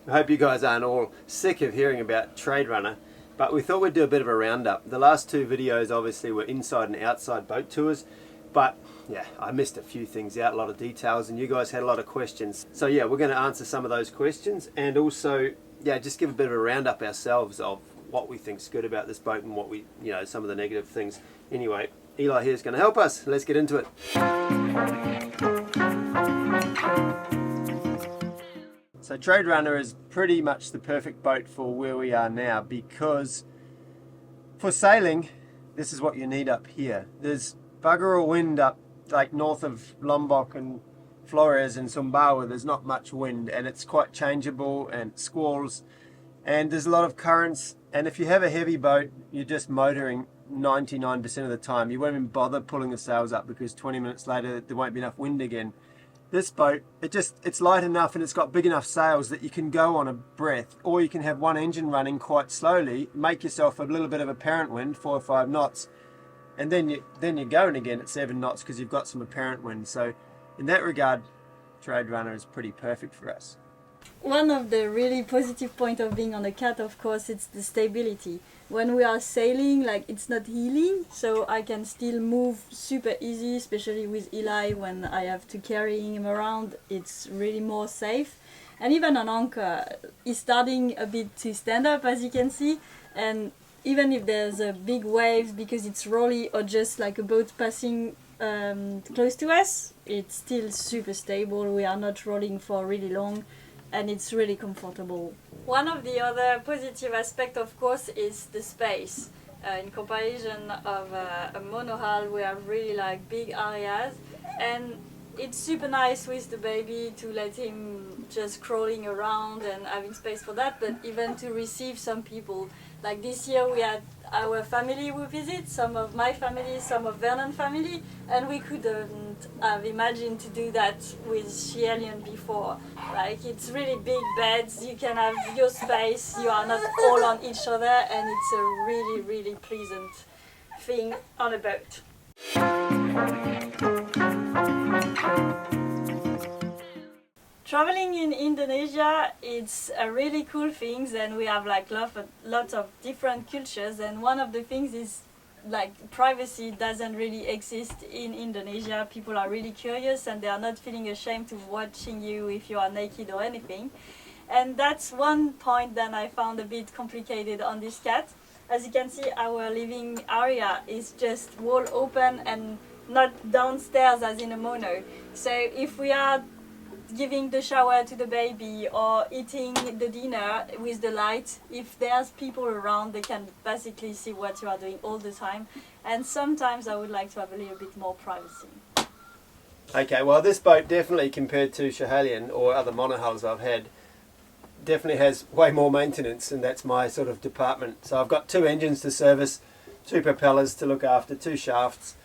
I hope you guys aren't all sick of hearing about Trade Runner, but we thought we'd do a bit of a roundup. The last two videos obviously were inside and outside boat tours, but yeah, I missed a few things out, a lot of details, and you guys had a lot of questions. So yeah, we're going to answer some of those questions and also, yeah, just give a bit of a roundup ourselves of what we think's good about this boat and what we, you know, some of the negative things. Anyway, Eli here is going to help us. Let's get into it. So Trade Runner is pretty much the perfect boat for where we are now, because for sailing, this is what you need up here. There's bugger all wind up like north of Lombok and Flores and Sumbawa. There's not much wind and it's quite changeable and squalls and there's a lot of currents, and if you have a heavy boat you're just motoring 99% of the time. You won't even bother pulling the sails up because 20 minutes later there won't be enough wind again. This boat, it's light enough and it's got big enough sails that you can go on a breath, or you can have one engine running quite slowly, make yourself a little bit of apparent wind, 4 or 5 knots, and then you're going again at 7 knots because you've got some apparent wind. So in that regard, Trade Runner is pretty perfect for us. One of the really positive points of being on a cat, of course, it's the stability. When we are sailing, like, it's not heeling, so I can still move super easy, especially with Eli when I have to carry him around. It's really more safe. And even on anchor, he's starting a bit to stand up, as you can see, and even if there's a big waves because it's rolly or just like a boat passing close to us, it's still super stable. We are not rolling for really long and it's really comfortable. One of the other positive aspects, of course, is the space. In comparison of a monohull, we have really like big areas, and it's super nice with the baby to let him just crawling around and having space for that, but even to receive some people. Like this year we had our family who visit, some of my family, some of Vernon's family, and we couldn't have imagined to do that with Chilean before. Like, it's really big beds, you can have your space, you are not all on each other, and it's a really, really pleasant thing on a boat. Traveling in Indonesia, it's a really cool thing, and we have like lots of different cultures, and one of the things is like privacy doesn't really exist in Indonesia. People are really curious and they are not feeling ashamed to watching you if you are naked or anything. And that's one point that I found a bit complicated on this cat. As you can see, our living area is just wall open and not downstairs as in a mono. So if we are giving the shower to the baby or eating the dinner with the light, if there's people around, they can basically see what you are doing all the time, and sometimes I would like to have a little bit more privacy. Okay, well this boat definitely, compared to Schiehallion or other monohulls I've had, definitely has way more maintenance, and that's my sort of department. So I've got 2 engines to service, 2 propellers to look after, 2 shafts.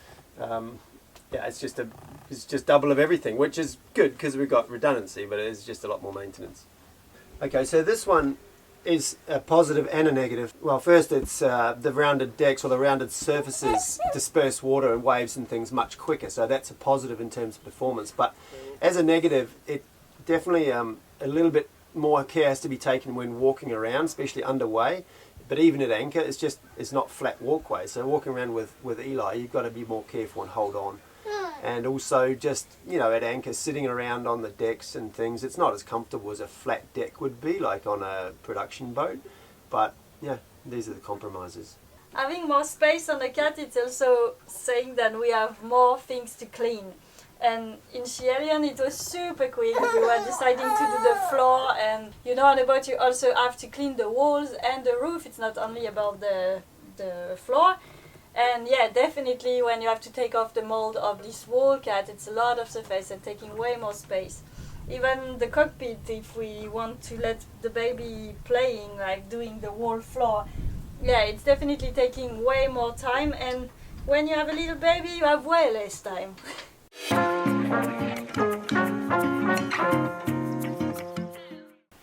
Yeah, it's just double of everything, which is good because we've got redundancy, but it is just a lot more maintenance. Okay, so this one is a positive and a negative. Well, first it's the rounded decks or the rounded surfaces disperse water and waves and things much quicker, so that's a positive in terms of performance. But as a negative, it definitely a little bit more care has to be taken when walking around, especially underway. But even at anchor, it's not flat walkway, so walking around with Eli, you've got to be more careful and hold on. And also just, you know, at anchor, sitting around on the decks and things, it's not as comfortable as a flat deck would be, like on a production boat. But yeah, these are the compromises. Having more space on the cat, it's also saying that we have more things to clean. And in Chilean it was super quick. We were deciding to do the floor, and you know, on a boat you also have to clean the walls and the roof. It's not only about the floor. And yeah, definitely when you have to take off the mold of this wall cat, it's a lot of surface and taking way more space. Even the cockpit, if we want to let the baby playing, like doing the wall floor, yeah, it's definitely taking way more time, and when you have a little baby you have way less time.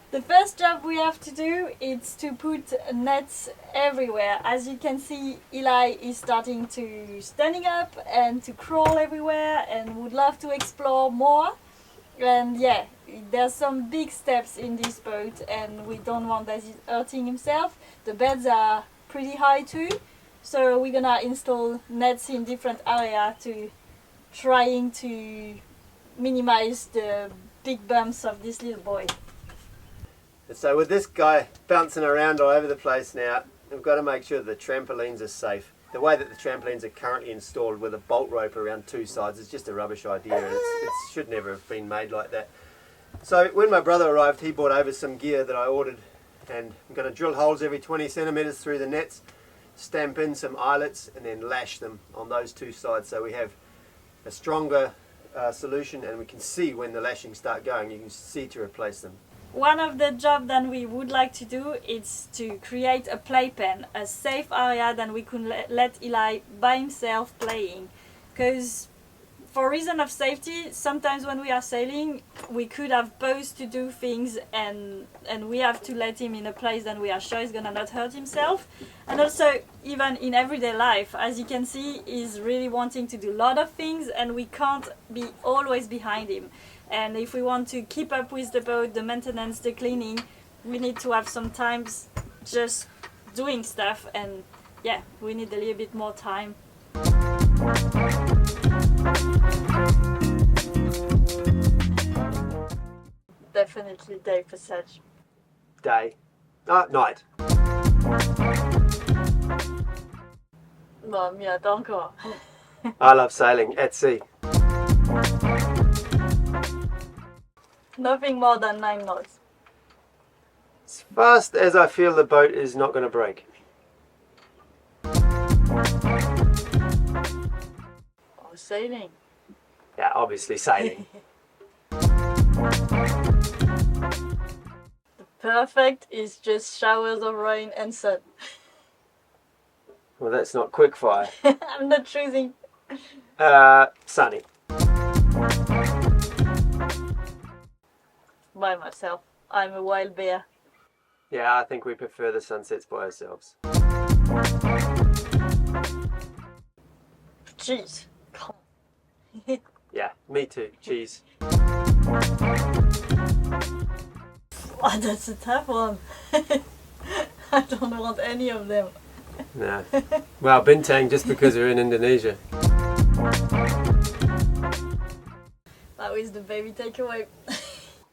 The first job we have to do is to put nets everywhere. As you can see, Eli is starting to standing up and to crawl everywhere and would love to explore more. And yeah, there's some big steps in this boat, and we don't want that he's hurting himself. The beds are pretty high too, so we're gonna install nets in different area to trying to minimize the big bumps of this little boy. And so with this guy bouncing around all over the place now, we've got to make sure the trampolines are safe. The way that the trampolines are currently installed with a bolt rope around two sides is just a rubbish idea, and it should never have been made like that. So when my brother arrived, he brought over some gear that I ordered, and I'm going to drill holes every 20 centimetres through the nets, stamp in some eyelets, and then lash them on those two sides so we have a stronger solution, and we can see when the lashings start going, you can see to replace them. One of the jobs that we would like to do is to create a playpen, a safe area that we could let Eli by himself playing. Because for reason of safety, sometimes when we are sailing, we could have boats to do things, and we have to let him in a place that we are sure he's gonna not hurt himself. And also, even in everyday life, as you can see, he's really wanting to do a lot of things, and we can't be always behind him. And if we want to keep up with the boat, the maintenance, the cleaning, we need to have some times just doing stuff, and yeah, we need a little bit more time. Definitely day passage. Day. Night. Non, mi attends encore. I love sailing at sea. Nothing more than 9 knots. As fast as I feel the boat is not going to break. Oh, sailing. Yeah, obviously sailing. The perfect is just showers of rain and sun. Well, that's not quick fire. I'm not choosing. Sunny. By myself. I'm a wild bear. Yeah, I think we prefer the sunsets by ourselves. Jeez. Yeah, me too. Cheese. Oh, that's a tough one. I don't want any of them. No. Well, bintang just because we're in Indonesia. That was the baby takeaway.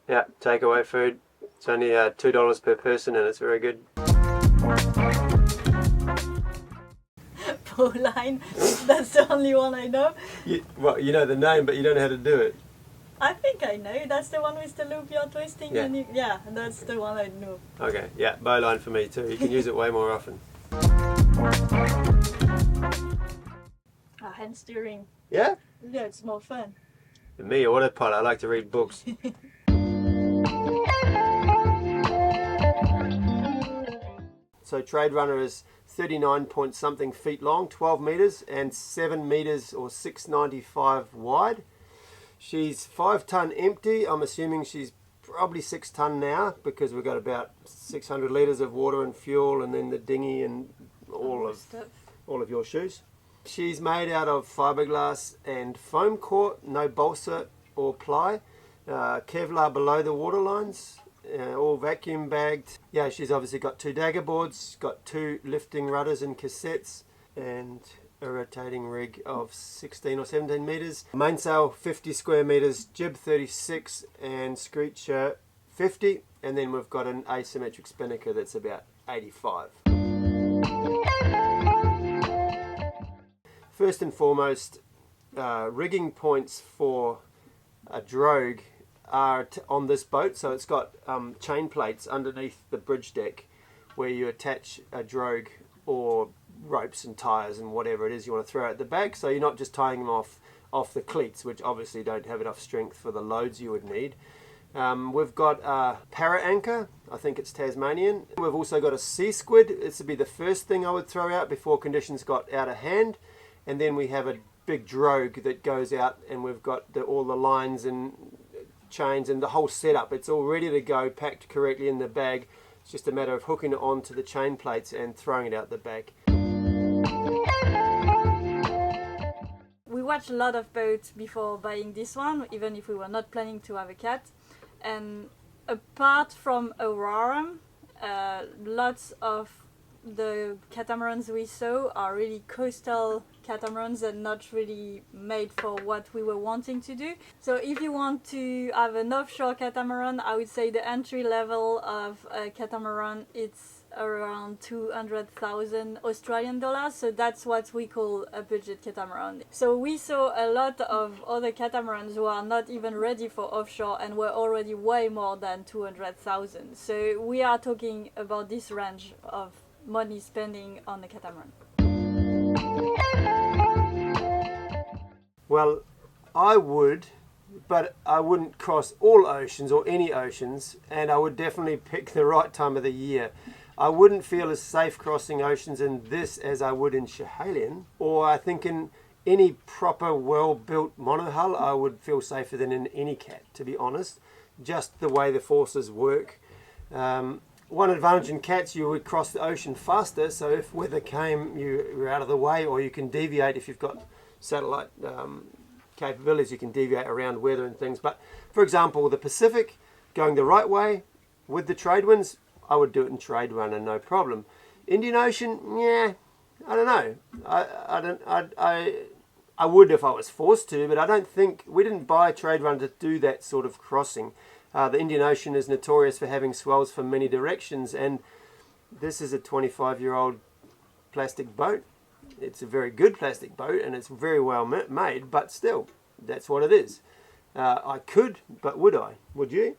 Yeah, takeaway food. It's only $2 per person, and it's very good. Pauline, that's the only one I know. Well, you know the name, but you don't know how to do it. I think I know. That's the one with the loop you're twisting. Yeah. And yeah, that's the one I know. Okay, yeah, bowline for me too. You can use it way more often. Hand steering. Yeah? Yeah, it's more fun. And me, Autopilot. I like to read books. So Trade Runner is 39 point something feet long, 12 metres and 7 metres or 695 wide. She's 5 tonne empty. I'm assuming she's probably 6 tonne now because we've got about 600 litres of water and fuel, and then the dinghy and all of your shoes. She's made out of fiberglass and foam core, no balsa or ply. Kevlar below the water lines. All vacuum bagged. Yeah, she's obviously got 2 dagger boards, got 2 lifting rudders and cassettes, and a rotating rig of 16 or 17 metres. Mainsail 50 square metres, jib 36 and screecher 50, and then we've got an asymmetric spinnaker that's about 85. First and foremost, rigging points for a drogue are on this boat. So it's got chain plates underneath the bridge deck where you attach a drogue or ropes and tyres and whatever it is you want to throw at the back, so you're not just tying them off the cleats, which obviously don't have enough strength for the loads you would need. We've got a para anchor, I think it's Tasmanian. We've also got a sea squid. This would be the first thing I would throw out before conditions got out of hand. And then we have a big drogue that goes out, and we've got all the lines and chains and the whole setup. It's all ready to go, packed correctly in the bag. It's just a matter of hooking it onto the chain plates and throwing it out the back. We watched a lot of boats before buying this one, even if we were not planning to have a cat. And apart from Aurora, lots of the catamarans we saw are really coastal catamarans and not really made for what we were wanting to do. So if you want to have an offshore catamaran, I would say the entry level of a catamaran, it's around 200,000 Australian dollars. So that's what we call a budget catamaran. So we saw a lot of other catamarans who are not even ready for offshore and were already way more than 200,000. So we are talking about this range of money spending on a catamaran. Well, I would, but I wouldn't cross all oceans or any oceans, and I would definitely pick the right time of the year. I wouldn't feel as safe crossing oceans in this as I would in Schiehallion, or I think in any proper well-built monohull I would feel safer than in any cat, to be honest, just the way the forces work. One advantage in cats, you would cross the ocean faster, so if weather came, you're out of the way, or you can deviate if you've got satellite capabilities, you can deviate around weather and things. But for example, the Pacific, going the right way with the trade winds, I would do it in trade runner, no problem. Indian Ocean, yeah, I don't know. I would if I was forced to, but I don't think, we didn't buy a trade runner to do that sort of crossing. The Indian Ocean is notorious for having swells from many directions, and this is a 25-year-old plastic boat. It's a very good plastic boat, and it's very well made, but still, that's what it is. I could, but would I? Would you?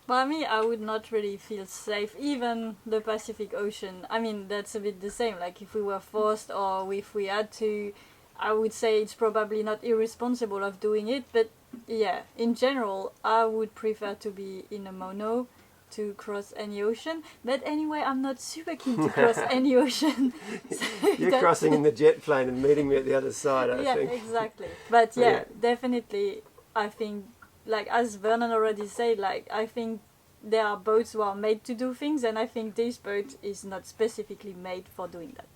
By me, I would not really feel safe, even the Pacific Ocean. I mean, that's a bit the same. Like, if we were forced or if we had to, I would say it's probably not irresponsible of doing it, but yeah, in general, I would prefer to be in a mono to cross any ocean. But anyway, I'm not super keen to cross any ocean. So You're crossing in the jet plane and meeting me at the other side, I think. Yeah, exactly. But yeah, definitely, I think, like as Vernon already said, like I think there are boats who are made to do things, and I think this boat is not specifically made for doing that.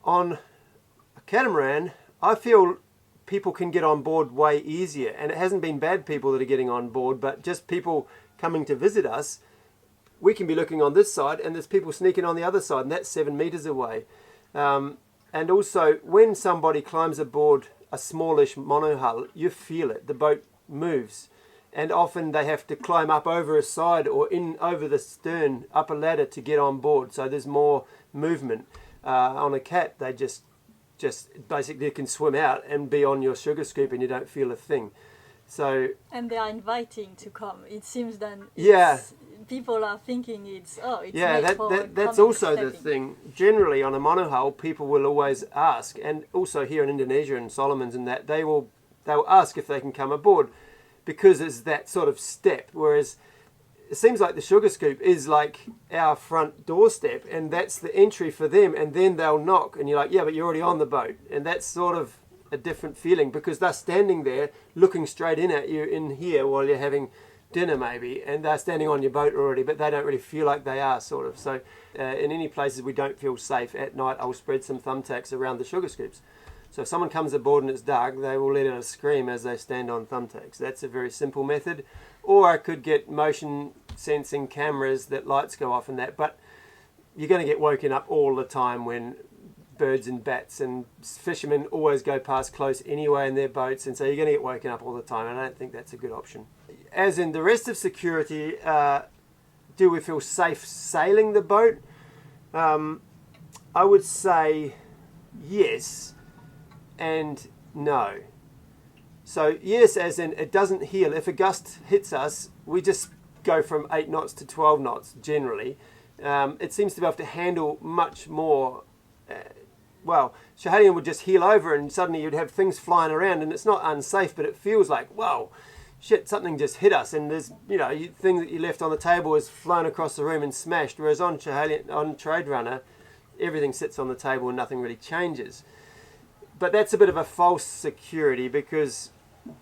On a catamaran, I feel people can get on board way easier, and it hasn't been bad people that are getting on board, but just people coming to visit us. We can be looking on this side and there's people sneaking on the other side, and that's 7 meters away. And also, when somebody climbs aboard a smallish monohull, you feel it. The boat moves, and often they have to climb up over a side or in over the stern up a ladder to get on board, so there's more movement. On a cat, they just basically can swim out and be on your sugar scoop and you don't feel a thing. So, and they are inviting to come. It seems then people are thinking it's that's also the thing. Generally on a monohull, people will always ask, and also here in Indonesia and Solomons and that, they'll ask if they can come aboard, because it's that sort of step, whereas it seems like the sugar scoop is like our front doorstep, and that's the entry for them, and then they'll knock and you're like, yeah, but you're already on the boat. And that's sort of a different feeling, because they're standing there looking straight in at you in here while you're having dinner maybe, and they're standing on your boat already, but they don't really feel like they are, sort of. So in any places we don't feel safe at night, I'll spread some thumbtacks around the sugar scoops. So if someone comes aboard and it's dark, they will let out a scream as they stand on thumbtacks. That's a very simple method. Or I could get motion sensing cameras that lights go off and that, but you're going to get woken up all the time when birds and bats, and fishermen always go past close anyway in their boats, and so you're going to get woken up all the time, and I don't think that's a good option. As in the rest of security, do we feel safe sailing the boat? I would say yes and no. So yes, as in it doesn't heel. If a gust hits us, we just go from 8 knots to 12 knots generally. It seems to be able to handle much more. Schiehallion would just heel over and suddenly you'd have things flying around, and it's not unsafe, but it feels like, whoa, shit, something just hit us, and there's, thing that you left on the table is flown across the room and smashed, whereas on Schiehallion, on Trade Runner, everything sits on the table and nothing really changes. But that's a bit of a false security, because,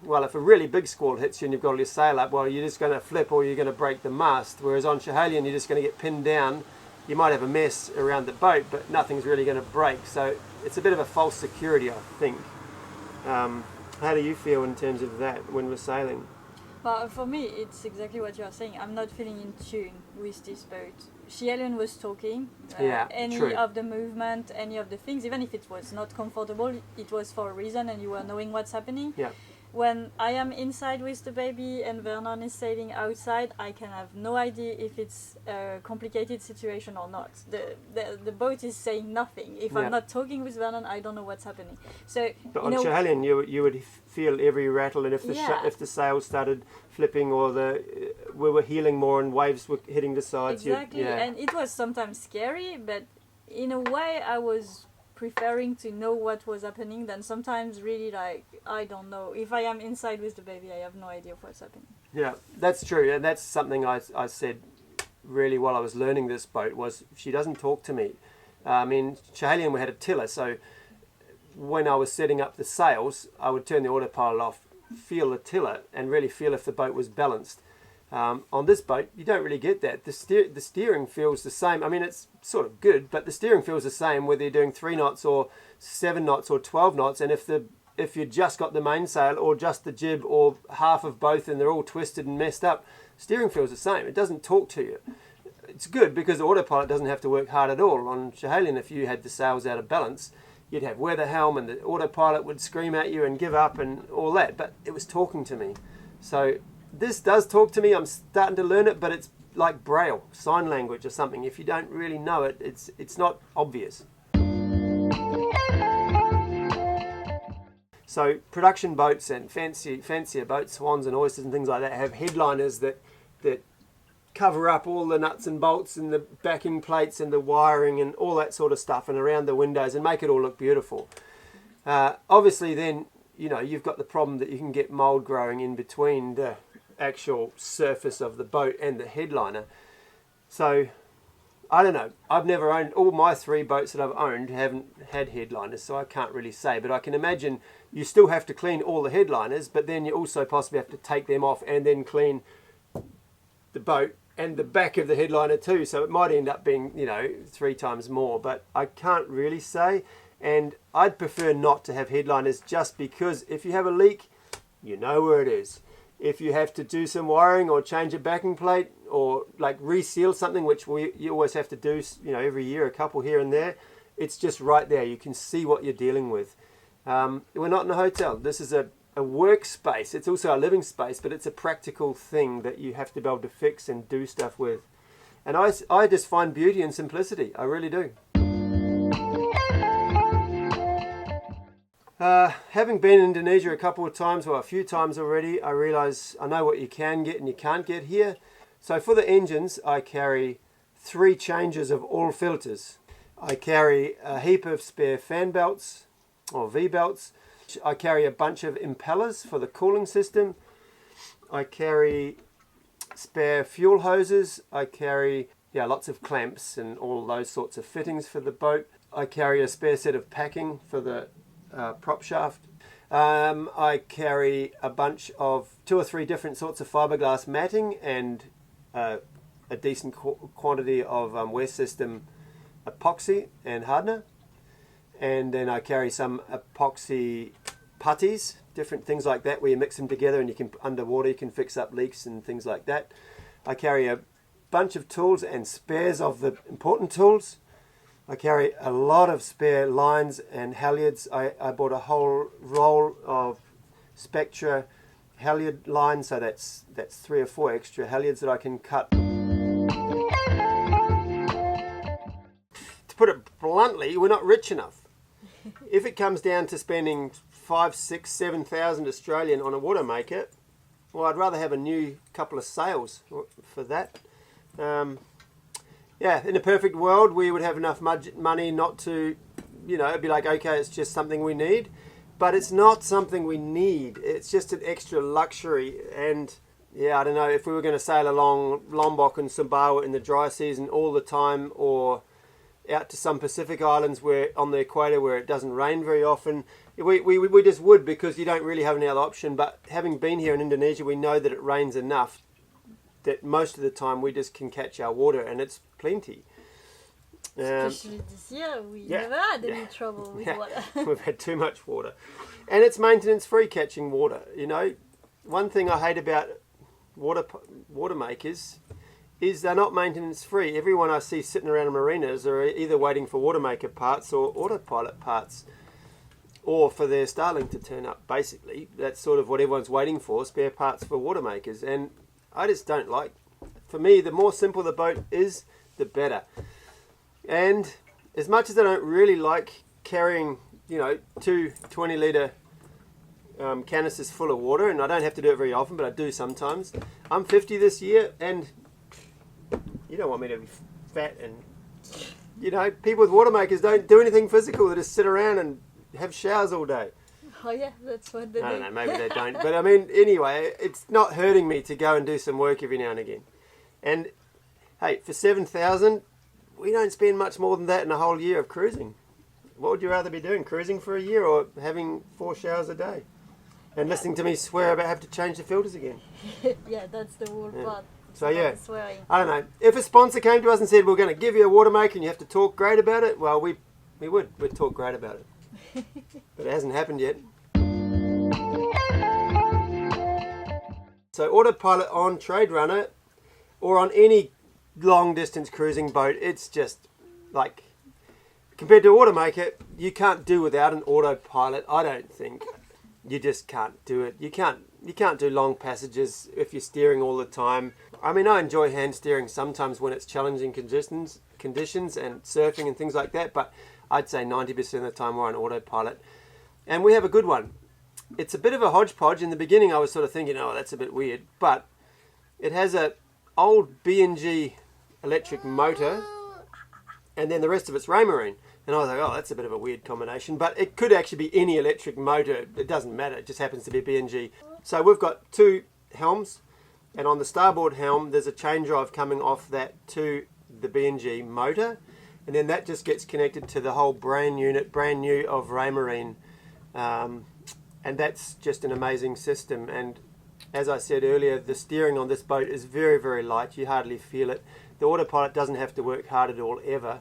well, if a really big squall hits you and you've got all your sail up, well, you're just going to flip or you're going to break the mast, whereas on Schiehallion you're just going to get pinned down, you might have a mess around the boat, but nothing's really going to break. So it's a bit of a false security, I think. How do you feel in terms of that when we're sailing? Well, for me, it's exactly what you're saying. I'm not feeling in tune with this boat. Helen was talking. Any true. of the movement, any of the things, even if it was not comfortable, it was for a reason and you were knowing what's happening. Yeah. When I am inside with the baby and Vernon is sailing outside, I can have no idea if it's a complicated situation or not. The boat is saying nothing. If I'm not talking with Vernon, I don't know what's happening. So, but on Schiehallion, you would feel every rattle, and if the if the sails started flipping or we were heeling more and waves were hitting the sides. Exactly, and it was sometimes scary, but in a way I was preferring to know what was happening than sometimes really like, I don't know. If I am inside with the baby, I have no idea of what's happening. Yeah, that's true. And that's something I said really while I was learning this boat was she doesn't talk to me. In Schiehallion we had a tiller, so when I was setting up the sails, I would turn the autopilot off, feel the tiller and really feel if the boat was balanced. On this boat, you don't really get that. The steering feels the same. I mean, it's sort of good, but the steering feels the same whether you're doing 3 knots or 7 knots or 12 knots. And if you just got the mainsail or just the jib or half of both and they're all twisted and messed up, steering feels the same. It doesn't talk to you. It's good because the autopilot doesn't have to work hard at all. On Schiehallion, if you had the sails out of balance, you'd have weather helm and the autopilot would scream at you and give up and all that. But it was talking to me. So this does talk to me. I'm starting to learn it, but it's like Braille, sign language or something. If you don't really know it, it's not obvious. So production boats and fancier boats, swans and oysters and things like that, have headliners that cover up all the nuts and bolts and the backing plates and the wiring and all that sort of stuff and around the windows and make it all look beautiful. Obviously then, you've got the problem that you can get mould growing in between the actual surface of the boat and the headliner. So I don't know, I've never owned, all my 3 boats that I've owned haven't had headliners, so I can't really say, but I can imagine you still have to clean all the headliners, but then you also possibly have to take them off and then clean the boat and the back of the headliner too, so it might end up being 3 times more, but I can't really say. And I'd prefer not to have headliners just because if you have a leak, you know where it is. If you have to do some wiring or change a backing plate or like reseal something, which you always have to do, every year, a couple here and there, it's just right there. You can see what you're dealing with. We're not in a hotel. This is a workspace. It's also a living space, but it's a practical thing that you have to be able to fix and do stuff with. And I just find beauty in simplicity. I really do. Having been in Indonesia a couple of times, or a few times already, I realise I know what you can get and you can't get here. So for the engines, I carry 3 changes of all filters. I carry a heap of spare fan belts, or V-belts. I carry a bunch of impellers for the cooling system. I carry spare fuel hoses. I carry lots of clamps and all those sorts of fittings for the boat. I carry a spare set of packing for the prop shaft. I carry a bunch of 2 or 3 different sorts of fiberglass matting and a decent quantity of wear system epoxy and hardener. And then I carry some epoxy putties, different things like that where you mix them together and you can, underwater, you can fix up leaks and things like that. I carry a bunch of tools and spares of the important tools. I carry a lot of spare lines and halyards. I bought a whole roll of Spectra halyard lines, so that's 3 or 4 extra halyards that I can cut. To put it bluntly, we're not rich enough. If it comes down to spending 5, 6, 7,000 Australian on a water maker, well, I'd rather have a new couple of sails for that. In a perfect world, we would have enough money not to, it'd be like, okay, it's just something we need. But it's not something we need. It's just an extra luxury. And, I don't know, if we were going to sail along Lombok and Sumbawa in the dry season all the time, or out to some Pacific islands where on the equator where it doesn't rain very often, we just would, because you don't really have any other option. But having been here in Indonesia, we know that it rains enough that most of the time we just can catch our water and it's plenty. Especially this year, we never had any trouble with water. We've had too much water. And it's maintenance free catching water. You know, one thing I hate about water makers is they're not maintenance free. Everyone I see sitting around in marinas are either waiting for water maker parts or Autopilot parts, or for their Starling to turn up. Basically, that's sort of what everyone's waiting for, spare parts for water makers. And I just don't like. For me, the more simple the boat is, the better. And as much as I don't really like carrying, you know, 2 20-litre canisters full of water, and I don't have to do it very often, but I do sometimes. I'm 50 this year, and you don't want me to be fat, and you know, people with water makers don't do anything physical. They just sit around and have showers all day. Oh yeah, that's what they do. I don't know, maybe they don't. But I mean, anyway, it's not hurting me to go and do some work every now and again. And hey, for 7,000, we don't spend much more than that in a whole year of cruising. What would you rather be doing, cruising for a year or having 4 showers a day? And listening to me swear about having to change the filters again. Yeah, that's the whole part. So yeah, swearing. I don't know. If a sponsor came to us and said, we're going to give you a water maker and you have to talk great about it, well, we'd talk great about it. But it hasn't happened yet. So Autopilot on Trade Runner or on any long distance cruising boat, it's just like, compared to Automaker, you can't do without an Autopilot, I don't think. You just can't do it. You can't do long passages if you're steering all the time. I mean, I enjoy hand steering sometimes when it's challenging conditions and surfing and things like that, but I'd say 90% of the time we're on Autopilot. And we have a good one. It's a bit of a hodgepodge. In the beginning I was sort of thinking, oh, that's a bit weird, but it has a old B&G electric motor and then the rest of it's Raymarine. And I was like, oh, that's a bit of a weird combination. But it could actually be any electric motor. It doesn't matter. It just happens to be B&G. So we've got 2 helms. And on the starboard helm, there's a chain drive coming off that to the B&G motor. And then that just gets connected to the whole brand new of Raymarine. And that's just an amazing system. And as I said earlier, the steering on this boat is very, very light. You hardly feel it. The Autopilot doesn't have to work hard at all, ever.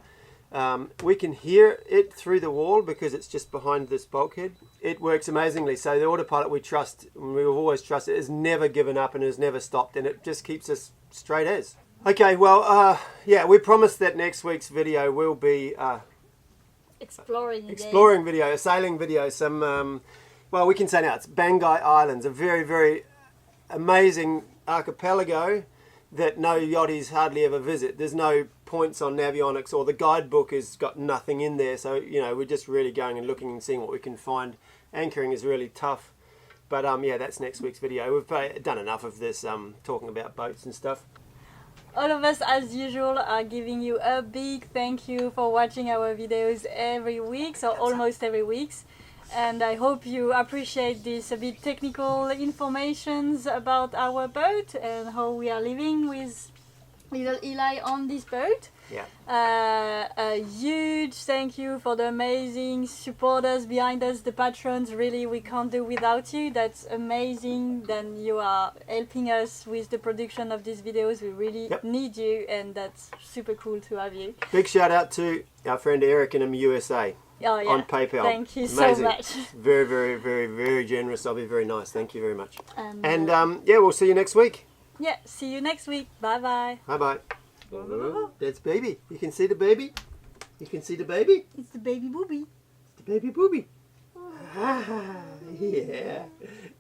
We can hear it through the wall because it's just behind this bulkhead. It works amazingly. So the Autopilot we trust, we've always trusted, has never given up and has never stopped, and it just keeps us straight as. Okay, well, yeah, we promised that next week's video will be exploring video, a sailing video. Some, well, we can say now it's Bangai Islands, a very, very amazing archipelago that no yachties hardly ever visit. There's no points on Navionics, or the guidebook has got nothing in there, so you know, we're just really going and looking and seeing what we can find. Anchoring is really tough, but yeah, that's next week's video. We've done enough of this talking about boats and stuff. All of us, as usual, are giving you a big thank you for watching our videos every week, so almost every week. And I hope you appreciate this a bit technical informations about our boat and how we are living with little Eli on this boat. Yeah. A huge thank you for the amazing supporters behind us, the patrons. Really, we can't do without you. That's amazing. Then you are helping us with the production of these videos. We really need you, and that's super cool to have you. Big shout out to our friend Eric in the USA. Oh, yeah. On PayPal. Thank you Amazing. so much. Very, very, very, very generous. I'll be very nice. Thank you very much. And yeah, we'll see you next week. Yeah, see you next week. Bye bye. Bye bye. Oh, that's baby. You can see the baby? You can see the baby? It's the baby booby. It's the baby booby. Ah, yeah.